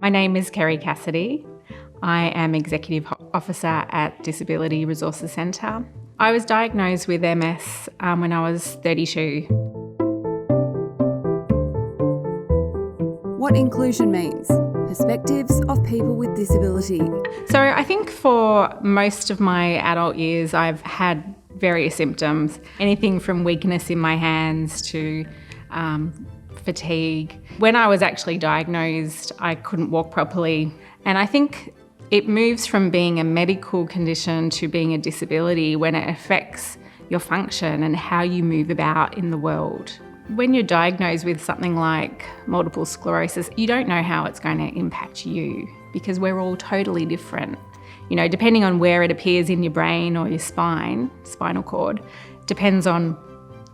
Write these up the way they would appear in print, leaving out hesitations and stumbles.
My name is Kerry Cassidy. I am Executive Officer at Disability Resources Centre. I was diagnosed with MS when I was 32. What inclusion means. Perspectives of people with disability. So I think for most of my adult years I've had various symptoms, anything from weakness in my hands to fatigue. When I was actually diagnosed, I couldn't walk properly, and I think it moves from being a medical condition to being a disability when it affects your function and how you move about in the world. When you're diagnosed with something like multiple sclerosis, you don't know how it's going to impact you because we're all totally different. You know, depending on where it appears in your brain or your spinal cord, depends on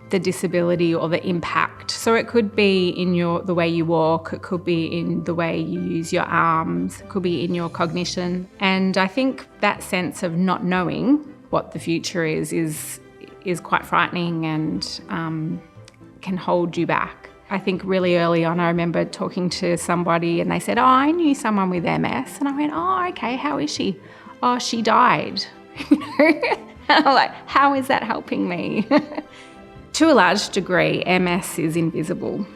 the disability or the impact. So it could be in the way you walk, it could be in the way you use your arms, it could be in your cognition. And I think that sense of not knowing what the future is quite frightening and can hold you back. I think really early on I remember talking to somebody and they said, "Oh, I knew someone with MS." And I went, "Oh, okay, how is she?" "Oh, she died." And I'm like, how is that helping me? To a large degree, MS is invisible.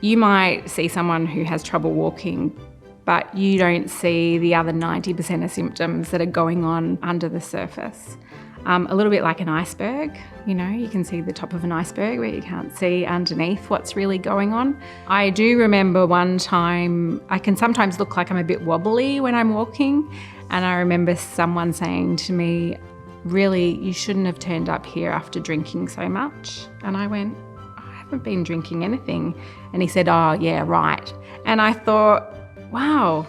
You might see someone who has trouble walking, but you don't see the other 90% of symptoms that are going on under the surface. A little bit like an iceberg, you know, you can see the top of an iceberg where you can't see underneath what's really going on. I do remember one time, I can sometimes look like I'm a bit wobbly when I'm walking, and I remember someone saying to me, "Really, you shouldn't have turned up here after drinking so much." And I went, "I haven't been drinking anything." And he said, "Oh, yeah, right." And I thought, wow,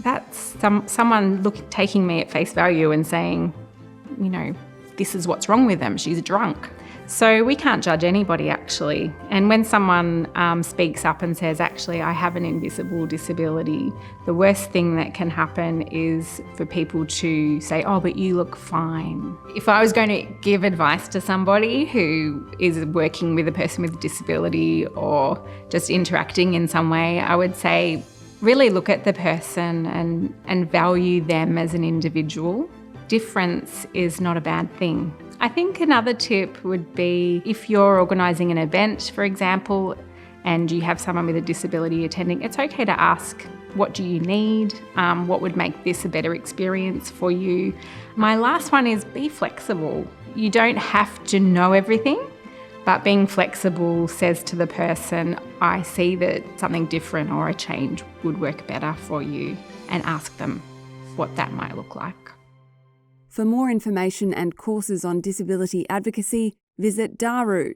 that's someone taking me at face value and saying, you know, this is what's wrong with them, she's drunk. So we can't judge anybody actually. And when someone speaks up and says, actually, I have an invisible disability, the worst thing that can happen is for people to say, "Oh, but you look fine." If I was going to give advice to somebody who is working with a person with a disability or just interacting in some way, I would say really look at the person and value them as an individual. Difference is not a bad thing. I think another tip would be if you're organising an event, for example, and you have someone with a disability attending, it's okay to ask, what do you need? What would make this a better experience for you? My last one is be flexible. You don't have to know everything, but being flexible says to the person, I see that something different or a change would work better for you, and ask them what that might look like. For more information and courses on disability advocacy, visit daru.org.au.